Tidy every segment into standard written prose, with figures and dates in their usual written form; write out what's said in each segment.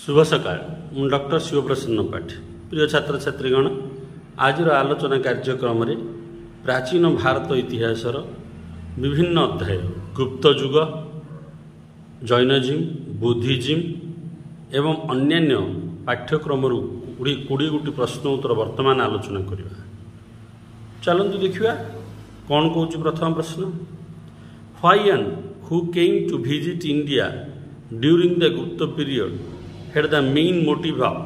शुभ सकाळ मु डॉक्टर शिवप्रसन्न पाठी प्रिय छात्र छात्रीगण आज आलोचना कार्यक्रम में प्राचीन भारत इतिहासर विभिन्न अध्याय गुप्त युग जैनिज्म बुद्धिज्म एवं अन्यान्य पाठ्यक्रम 20 गोटी प्रश्न उत्तर वर्तमान आलोचना करवा। चलतु देखिए कौन कौच प्रथम प्रश्न फाइन who came to visit India during the Gupta period had the main motive of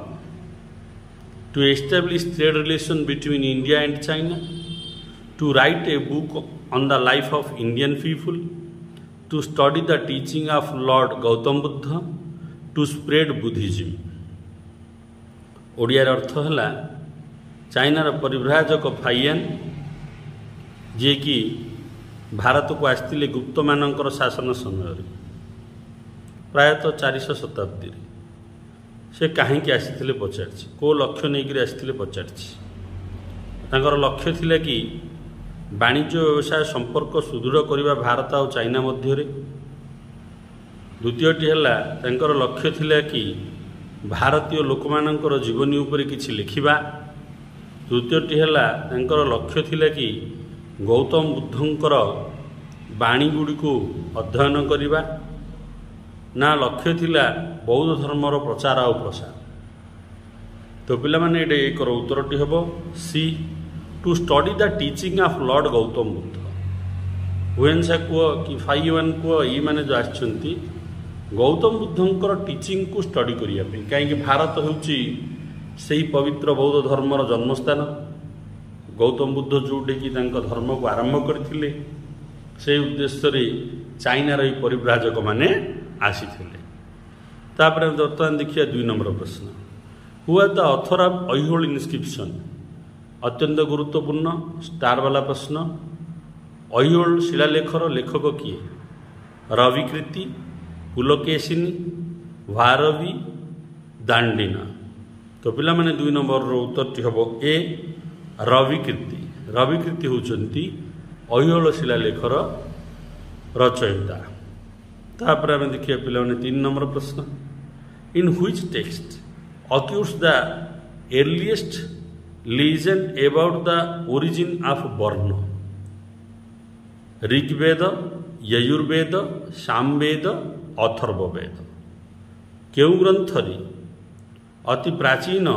to establish trade relation between India and China, to write a book on the life of Indian people, to study the teaching of Lord Gautam Buddha, to spread Buddhism। ओडियार अर्थ है चाइनार परिव्राजक फाइयान जे कि भारत को आसते गुप्त मानकर शासन समय प्रायतः 400 शताब्दी से कहीं आसी पचार को लक्ष्य नहीं आसी पचार लक्ष्य थिला कि वाणिज्य व्यवसाय संपर्क सुदृढ़ करने भारत और चाइना मध्य। द्वितीयटी है लक्ष्य थिला कि भारतीय लोक मानकर जीवनी उपरे किछि लिखिबा। तृतीयटी है लक्ष्य थिला कि गौतम बुद्धंकर वाणी गुड़ी को अध्ययन करवा ना लक्ष्य थिला बौद्ध धर्मर प्रचार और प्रसार। तो पिला माने एडे एक उत्तरटी हम C to study the teaching of Lord Gautam Buddha. हुएन्सा कह कि फाइवन कह ये मैंने जो आछंती गौतम बुद्धंकर टीचिंग को स्टडी करने कहीं भारत होची से पवित्र बौद्ध धर्मर जन्मस्थान। गौतम बुद्ध जोटे कि धर्म को आरंभ करथिले से उद्देश्य चाइनार ये परिव्राजक माने आसी बर्तमान देखिए 2 नंबर प्रश्न who are the author of Aihole inscription. अत्यंत गुरुत्वपूर्ण स्टार वाला प्रश्न। ऐहोल शिलालेखर लेखक किए? रविकृति, पुलकेशिनी, भारवी, दांडिना। तो पिला माने 2 नंबर उत्तरटी हम ए रविकृति। रविकृति होचंती ऐहोल शिलालेखर रचयिता। तापर आम देखिए पिला 3 नंबर प्रश्न in which text occurs the earliest legend about the origin of varna. Rigveda, Yajurveda, Samaveda, Atharvaveda. केउ ग्रंथरे अति प्राचीन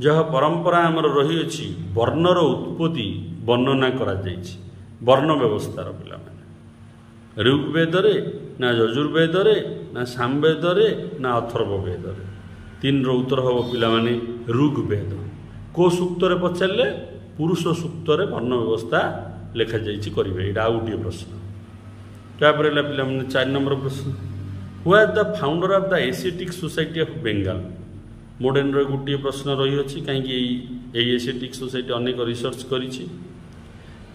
जह परंपरा आमर रही अछि वर्णर उत्पत्ति वर्णना करा जाइछि वर्ण व्यवस्थार पिला ऋग्वेदरे ना यजुर्वेदरे ना सामवेदरे ना अथर्ववेदरे। 3 उत्तर हम पिला माने ऋग्वेद। को सूक्तरे पचारे पुरुष सूक्तरे वर्ण व्यवस्था लेखा जाइछि करिवे एटा आ गोटे प्रश्न। तापर पिला माने 4 नंबर प्रश्न who are the founder of the Asiatic Society of Bengal. Modern रो गोटे प्रश्न रही अछि कहीं एशियाटिक सोसाइटी अनेक रिसर्च करिछि।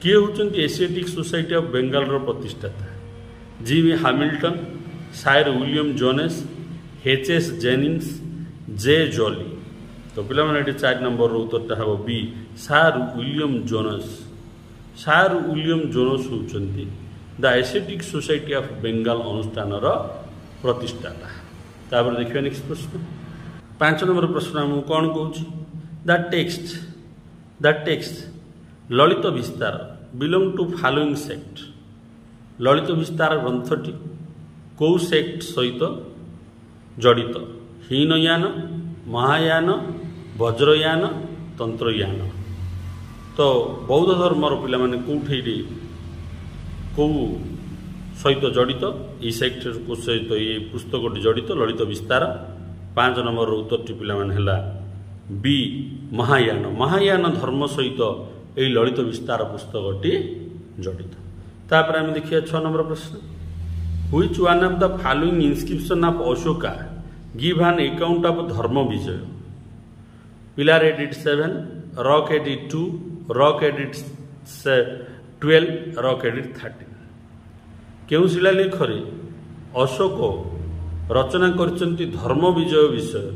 किए होचंती एशियाटिक सोसाइटी ऑफ बेंगल रो प्रतिष्ठाता? G Hamilton, sir William Jones, H S. Jennings, J Jolly. तो पिला माने 4 नंबर उत्तरटा हम B sir William Jones. Sir William Jones होचंती the Asiatic Society of Bengal अनुष्ठानर प्रतिष्ठाता। तापर देखिए नेक्स्ट प्रश्न 5 नंबर प्रश्न हम कौन कहूँ the text Lalit Vistar belong to following sect. Lalit Vistar ग्रंथटी कौ सेक्ट सहित जड़ित? हीनयान, महायान, वज्रयान, तंत्रयान। तो बौद्ध धर्मर पिला माने कौठी कौ सहित जड़ित ये सेक्ट को सहित ये पुस्तकटी जड़ित ललित विस्तार। 5 नंबर उत्तरटी पिला माने हला बी महायान। महायान धर्म सहित ये ललित विस्तार पुस्तकटी जड़ित। तापर आम देखिए 6 नंबर प्रश्न which one of the following inscription of Ashoka give an account of Dharma Vijaya. Pillar एडिट 7, रॉक एडिट 2, रॉक एडिट 12, रॉक एडिट 13। केउ शिलालेख रे अशोक रचना करचंती धर्म विजय विषय।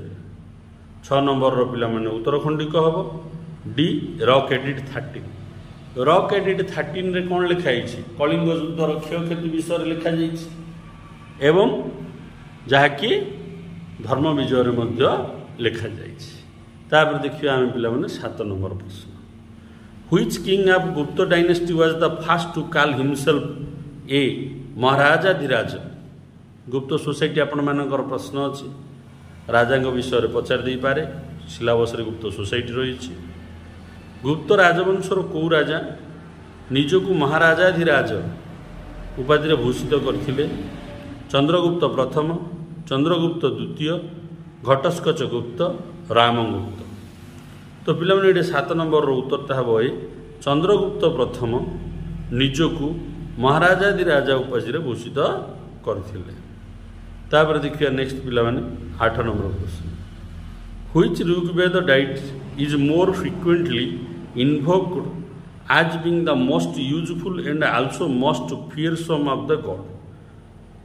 6 नंबर पिला माने उत्तरखंडिक हम डी रॉक एडिट 13। रॉक एडिट 13 रे कौन लिखाई? कलिंग युद्धर क्षयक्षति विषय लिखा जाइछि एवं जहाँकि धर्म विजय लिखा जापर देखिए आम पे 7 नंबर प्रश्न which king of Gupta dynasty was the first to call himself a Maharajadhiraj Gupta society आपण मानकर प्रश्न अच्छी राजा विषय पचार दे पारे सिलेबस गुप्त सोसाइटी रही गुप्त राजवंशर कौ राजा निजकू महाराजाधिराज उपाधि भूषित करथिले चंद्रगुप्त प्रथम चंद्रगुप्त द्वितीय घटस्कच गुप्त रामगुप्त तो पे 7 नंबर उत्तरटा हम ये चंद्रगुप्त प्रथम निजकू महाराजाधिराजा उपाधि भूषित करथिले तापर देखिए नेक्स्ट पे 8 number question which Rigveda deity is more frequently invoked as being the most useful and also most fearsome of the god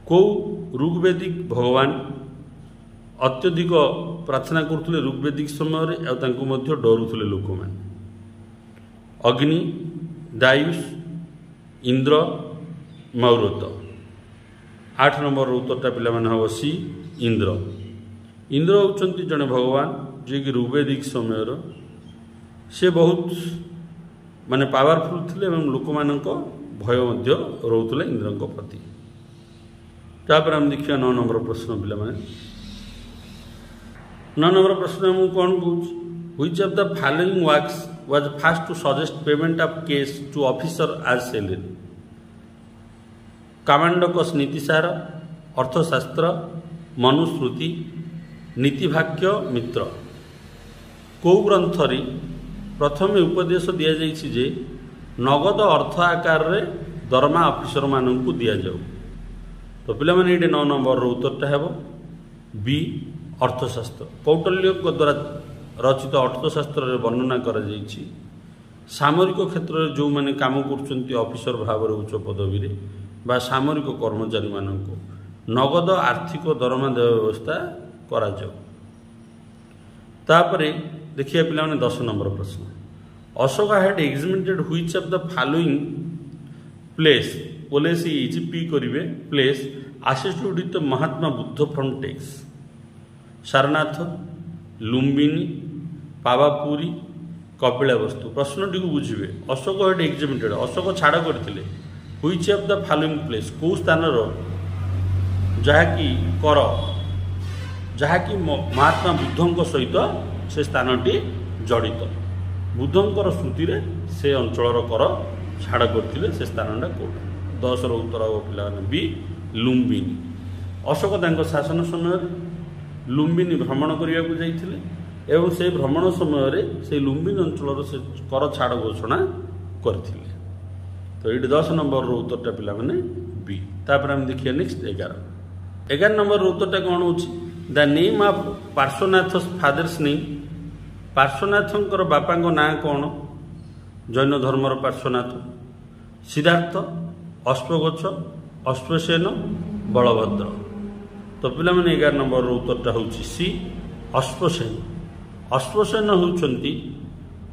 को ऋग्वेदिक भगवान अत्यधिक प्रार्थना करते ऋग्वेदिक समय डरुले लोक मैंने अग्नि दायुष इंद्र मौरत 8 नंबर उत्तरटा पे हम सी इंद्र इंद्र होती जड़े भगवान जी कि ऋग्वेदिक समय से बहुत माने पावरफुल थे लोक मान भय रोते इंद्र प्रति तापर हम देखिए 9 नंबर प्रश्न पे 9 नंबर प्रश्न मुझे कौन कहूँ which of the following works was first to suggest payment of cash to officer as salary Kamandaka's Nitisara Arthashastra Manusmriti नीतिभाक्य मित्र कौ ग्रंथरी प्रथम उपदेश दि जाइए जे नगद अर्थ आकार रे दरमा ऑफिसर मानू दि जाऊ तो पे 9 नंबर उत्तरटा है बी अर्थशास्त्र कौटल्य द्वारा रचित अर्थशास्त्र वर्णना कर सामरिक क्षेत्र में जो मैंने काम कर ऑफिसर भाव उच्च पदवी बा सामरिक कर्मचारी मानू नगद आर्थिक दरमा देय व्यवस्था करा जाऊ तापरे देखिए पे 10 नंबर प्रश्न Ashoka had exhibited which of the following place policy is P करेंगे place associated with Mahatma Buddha from टेक्स सारनाथ लुम्बिनी पावापुरी कपिलावस्तु प्रश्नटी को बुझे अशोक हैड एग्जिबिटेड अशोक छाड़ करते which of the following place कौ स्थान जहाँकि कर जहाँकि महात्मा बुद्धों सहित से स्थानटी जड़ित बुद्धंकर स्मृति से अंचल कर छाड़ करते से स्थानटा कौट 10 उत्तर हम पे बी लुम्बिनी अशोक शासन समय लुम्बिनी भ्रमण करने को जाते एवं से भ्रमण समय से लुम्बिनी अंचल से कर छाड़ घोषणा करते तो ये 10 नंबर उत्तरटा पे बी तापर हम देखिए नेक्स्ट 11 नंबर उत्तरटा कौन हो the name of Parshvanath father's name पार्श्वनाथंकर बापा ना कौन जैन धर्मर पार्श्वनाथ सिद्धार्थ अश्वघोष अश्वसेन बलभद्र तो पे 11 नंबर उत्तरटा हूँ सी अश्वसेन अश्वसेन होती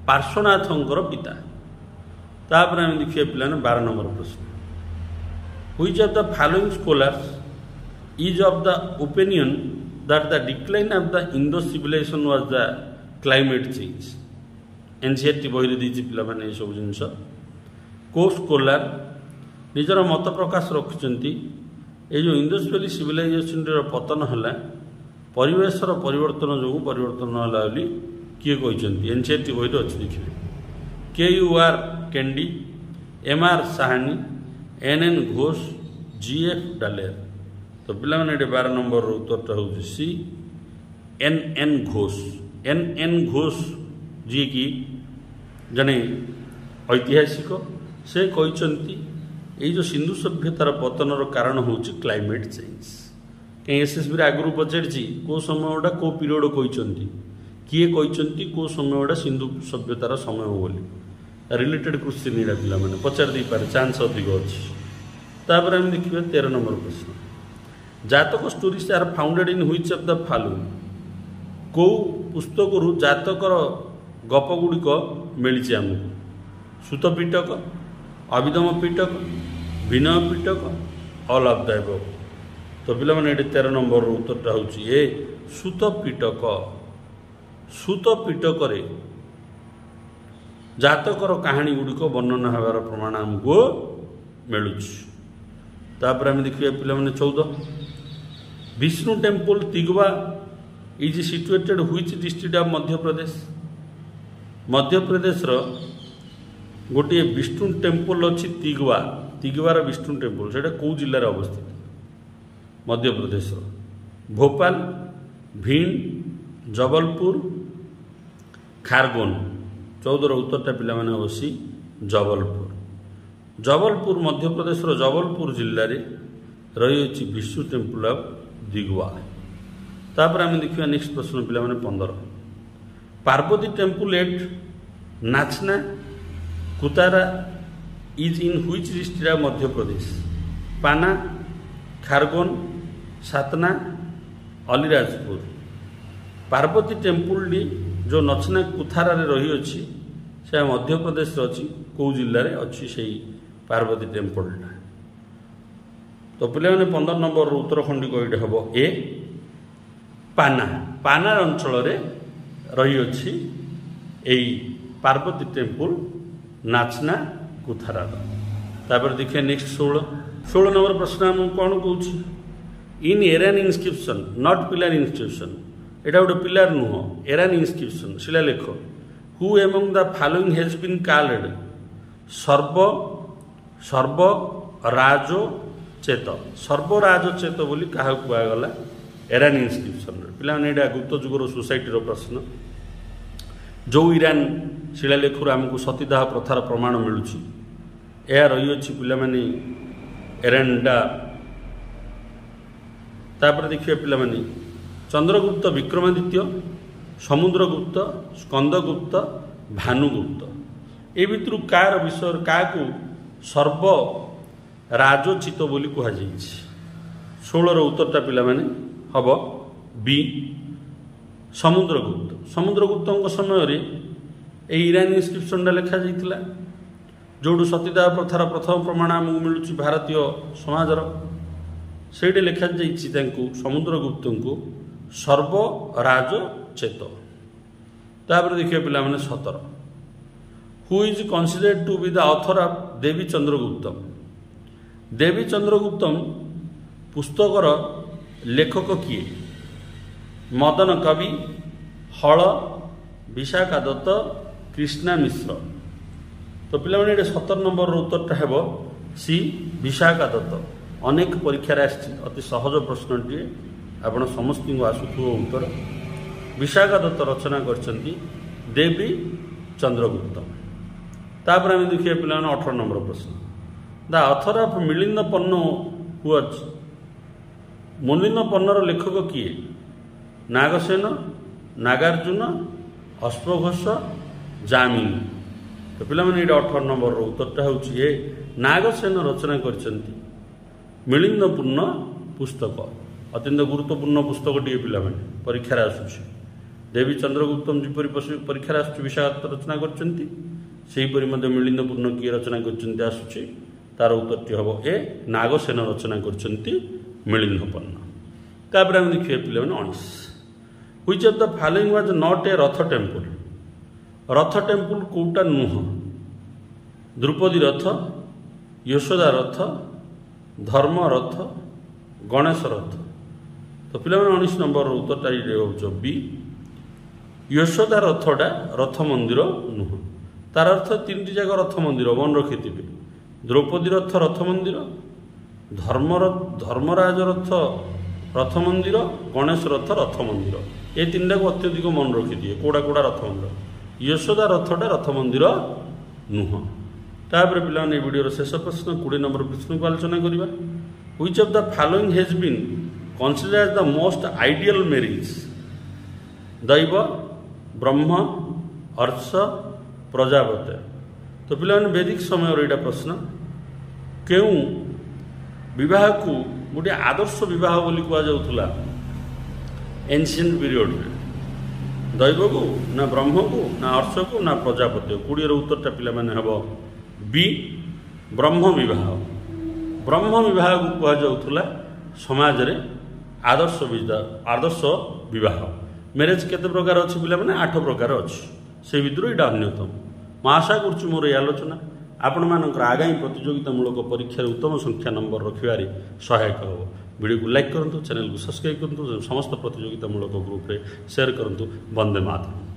पार्श्वनाथंकर पिता तापर हम देखिए पे 12 नंबर प्रश्न which of the following scholars is of the opinion that the decline of the Indo civilization was the climate change NCERT बही देती पे सब जिन को स्कॉलर निजर मत प्रकाश रखिंट ये जो इंडस वैली सिविलाइजेशन पतन है परिवेशर परिवर्तन जो परिवर्तन है किए कहते NCERT बही अच्छी देखिए KUR candy MR Sahani NN Ghosh GF डालेर तो पे 12 नंबर उत्तरटा हूँ सी NN घोष NN घोष जी कि जड़े ऐतिहासिक से कहते ये जो सिंधु सभ्यतार पतनर कारण हूँ क्लाइमेट चेंज कहीं SSB आगु पचारि कौ समयटा कौ पीरियड कहते किए कहते कौ समयटा सिंधु सभ्यतार समय बोली रिलेटेड क्वेश्चन यहाँ पे पचार दे पारे चांस अधिक अच्छी तापर हम देखिए 13 नंबर प्रश्न Jataka stories are founded in which of the following कौ पुस्तक जातकर गप गुड़िक मिली आमको Sutta Pitaka Abhidhamma Pitaka Vinaya Pitaka all of the above तो पे 13 नंबर उत्तरटा हूँ ए ସୁତ ପିଟକରେ ଜାତକର କାହାଣୀ ଗୁଡ଼ିକ ବର୍ଣ୍ଣନା ହେବାର ପ୍ରମାଣ ଆମକୁ ମିଳୁଛି। ତାପରେ ଆମେ ଦେଖିବା ପିଲାମାନେ 14 Vishnu temple Tigawa is situated which district of Madhya Pradesh. ମଧ୍ୟପ୍ରଦେଶର ଗୋଟିଏ ବିଷ୍ଣୁ ଟେମ୍ପଲ ଅଛି ତିଗୱାର ବିଷ୍ଣୁ ଟେମ୍ପଲ, ସେଇଟା କେଉଁ ଜିଲ୍ଲାରେ ଅବସ୍ଥିତ? ମଧ୍ୟପ୍ରଦେଶର ଭୋପାଲ, ଭିଣ୍ଡ, ଜବଲପୁର, ଖାରଗୋନ। 14ର ଉତ୍ତରଟା ପିଲାମାନେ ଅବଶ୍ୟ ଜବଲପୁର ମଧ୍ୟପ୍ରଦେଶର ଜବଲପୁର ଜିଲ୍ଲାରେ ରହିଅଛି ବିଷ୍ଣୁ ଟେମ୍ପଲ ଅଫ୍ ତିଗୱା। ତାପରେ ଆମେ ଦେଖିବା ନେକ୍ସଟ ପ୍ରଶ୍ନ ପିଲାମାନେ 15 Parvati temple at Nachna Kuthara is in which district of Madhya Pradesh? Panna, Khargone, Satna, Alirajpur. Parvati ଟେମ୍ପଲଟି ଯେଉଁ ନଚନା କୁଥାରାରେ ରହିଅଛି ସେ ମଧ୍ୟପ୍ରଦେଶରେ ଅଛି। କେଉଁ ଜିଲ୍ଲାରେ ଅଛି ସେଇ ପାର୍ବତୀ ଟେମ୍ପଲଟା? ତ ପିଲାମାନେ 15 ନମ୍ବରର ଉତ୍ତର ଖଣ୍ଡିକ ଏଇଟା ହେବ ଏ ପାନା ଅଞ୍ଚଳରେ ରହିଅଛି ଏଇ ପାର୍ବତୀ ଟେମ୍ପଲ ନାଚନା କୁଥାରାର। ତାପରେ ଦେଖିବା ନେକ୍ସଟ 16 ନମ୍ବର ପ୍ରଶ୍ନ ଆମକୁ କ'ଣ କହୁଛି? ଇନ୍ ଏରାନ୍ ଇନସ୍କ୍ରିପସନ୍ ନଟ୍ ପିଲାର ଇନସ୍କ୍ରିପସନ୍। ଏଇଟା ଗୋଟେ ପିଲାର ନୁହଁ, ଏରାନ୍ ଇନସ୍କ୍ରିପସନ୍ ଶିଳାଲେଖ। Who among the following has been called Sarvarajochchheta ବୋଲି କାହାକୁ କୁହାଗଲା ଏରାନ୍ ଇନସ୍କ୍ରିପସନ୍ରେ? ପିଲାମାନେ ଏଇଟା ଗୁପ୍ତ ଯୁଗର ସୋସାଇଟିର ପ୍ରଶ୍ନ। ଯେଉଁ ଇରାନ୍ ଶିଳାଲେଖରୁ ଆମକୁ ସତୀଦାହ ପ୍ରଥାର ପ୍ରମାଣ ମିଳୁଛି, ଏହା ରହିଅଛି ପିଲାମାନେ ଏରାନ୍ଟା। ତାପରେ ଦେଖିବା ପିଲାମାନେ ଚନ୍ଦ୍ରଗୁପ୍ତ ବିକ୍ରମାଦିତ୍ୟ, ସମୁଦ୍ରଗୁପ୍ତ, ସ୍କନ୍ଦଗୁପ୍ତ, ଭାନୁଗୁପ୍ତ। ଏ ଭିତରୁ କାହାକୁ ସର୍ବରାଜୋଚିତ ବୋଲି କୁହାଯାଇଛି? 16ର ଉତ୍ତରଟା ପିଲାମାନେ ହେବ ବି ସମୁଦ୍ରଗୁପ୍ତଙ୍କ ସମୟରେ ଏହି ଇରାନ୍ ଇନସ୍କ୍ରିପସନ୍ଟା ଲେଖାଯାଇଥିଲା, ଯେଉଁଠୁ ସତୀଦାହ ପ୍ରଥାର ପ୍ରଥମ ପ୍ରମାଣ ଆମକୁ ମିଳୁଛି ଭାରତୀୟ ସମାଜର। ସେଇଠି ଲେଖାଯାଇଛି ତାଙ୍କୁ ସମୁଦ୍ରଗୁପ୍ତଙ୍କୁ ସର୍ବରାଜଚେତ। ତାପରେ ଦେଖିବା ପିଲାମାନେ 17 who is considered to be the author of Devi Chandraguptam. Devi Chandraguptam ପୁସ୍ତକର ଲେଖକ କିଏ? ମଦନ କବି, ହଳ, ବିଶାଖା ଦତ୍ତ, କୃଷ୍ଣା ମିଶ୍ର। ତ ପିଲାମାନେ ଏଠି 17 ନମ୍ବରର ଉତ୍ତରଟା ହେବ ସି ବିଶାଖା ଦତ୍ତ। ଅନେକ ପରୀକ୍ଷାରେ ଆସିଛି, ଅତି ସହଜ ପ୍ରଶ୍ନଟିଏ, ଆପଣ ସମସ୍ତଙ୍କୁ ଆସୁଥିବ ଉତ୍ତର। ବିଶାଖା ଦତ୍ତ ରଚନା କରିଛନ୍ତି ଦେବୀ ଚନ୍ଦ୍ରଗୁପ୍ତ। ତାପରେ ଆମେ ଦେଖିବା ପିଲାମାନେ 18 ନମ୍ବର ପ୍ରଶ୍ନ ଦ ଅଥର ଅଫ୍ ମିଳିନ୍ଦ ପନ୍ନ ହୁଅଜ୍। ମିଳିନ୍ଦ ପନ୍ନର ଲେଖକ କିଏ? ନାଗସେନ, ନାଗାର୍ଜୁନ, ଅଶ୍ୱଘୋଷ, ଜାମିନୀ। ତ ପିଲାମାନେ ଏଇଟା 18 ନମ୍ବରର ଉତ୍ତରଟା ହେଉଛି ଏ ନାଗସେନ ରଚନା କରିଛନ୍ତି ମିଳିନ୍ଦ ପୂର୍ଣ୍ଣ ପୁସ୍ତକ। ଅତ୍ୟନ୍ତ ଗୁରୁତ୍ୱପୂର୍ଣ୍ଣ ପୁସ୍ତକଟିଏ ପିଲାମାନେ ପରୀକ୍ଷାରେ ଆସୁଛି। ଦେବୀ ଚନ୍ଦ୍ରଗୁପ୍ତମ ଯେପରି ପରୀକ୍ଷାରେ ଆସୁଛି ବିଶାଖା ରଚନା କରିଛନ୍ତି, ସେହିପରି ମଧ୍ୟ ମିଳିନ୍ଦ ପୂର୍ଣ୍ଣ କିଏ ରଚନା କରିଛନ୍ତି ଆସୁଛି। ତାର ଉତ୍ତରଟି ହେବ ଏ ନାଗସେନ ରଚନା କରିଛନ୍ତି ମିଳିନ୍ଦ ପନ୍ନ। ତାପରେ ଆମେ ଦେଖିବା ପିଲାମାନେ 19 which of the following was not a ରଥ ଟେମ୍ପଲ। ରଥ ଟେମ୍ପଲ କେଉଁଟା ନୁହଁ? ଦ୍ରୌପଦୀ ରଥ, ୟଶୋଦା ରଥ, ଧର୍ମ ରଥ, ଗଣେଶ ରଥ। ତ ପିଲାମାନେ 19 ନମ୍ବରର ଉତ୍ତରଟା ହେଉଛି ବି ୟଶୋଦା ରଥଟା ରଥ ମନ୍ଦିର ନୁହଁ। ତାର ଅର୍ଥ 3ଟି ଯାକ ରଥ ମନ୍ଦିର ମନେ ରଖିଥିବେ। ଦ୍ରୌପଦୀ ରଥ ରଥ ମନ୍ଦିର, ଧର୍ମରାଜ ରଥ ରଥ ମନ୍ଦିର, ଗଣେଶ ରଥ ରଥ ମନ୍ଦିର। ଏ 3ଟାକୁ ଅତ୍ୟଧିକ ମନେ ରଖିଦିଏ କୋଉଟା ରଥ ମନ୍ଦିର। ୟଶୋଦା ରଥଟା ରଥ ମନ୍ଦିର ନୁହଁ। ତାପରେ ପିଲାମାନେ ଏ ଭିଡ଼ିଓର ଶେଷ ପ୍ରଶ୍ନ 20 ନମ୍ବର ପ୍ରଶ୍ନକୁ ଆଲୋଚନା କରିବା। Which of the following has been considered as the most ideal marriage? ଦୈବ, ବ୍ରହ୍ମ, ଅର୍ଷ, ପ୍ରଜାପତ୍ୟ। ତ ପିଲାମାନେ ବେଦିକ ସମୟର ଏଇଟା ପ୍ରଶ୍ନ। କେଉଁ ବିବାହକୁ ଗୋଟିଏ ଆଦର୍ଶ ବିବାହ ବୋଲି କୁହାଯାଉଥିଲା ଏନ୍ସିଏଣ୍ଟ ପିରିୟଡ଼ରେ? ଦୈବକୁ, ନା ବ୍ରହ୍ମକୁ, ନା ଅର୍ଷକୁ, ନା ପ୍ରଜାପତ୍ୟ? 20ର ଉତ୍ତରଟା ପିଲାମାନେ ହେବ ବି ବ୍ରହ୍ମ ବିବାହ। ବ୍ରହ୍ମ ବିବାହକୁ କୁହାଯାଉଥିଲା ସମାଜରେ ଆଦର୍ଶ विवाह मैरेज केते प्रकार अच्छी पे 8 प्रकार अच्छी से भितर यहाँ अन्यतम मैं आशा करुँ मोर ये आलोचना आपण मानकर आगामी प्रतियोगितामूलक परीक्षा उत्तम संख्या नंबर रखिबारे सहायक हो। वीडियो को लाइक करूँ, चैनल को सब्सक्राइब करूँ, समस्त प्रतियोगितामूलक ग्रुप रे शेयर करूँ। वंदे मातरम।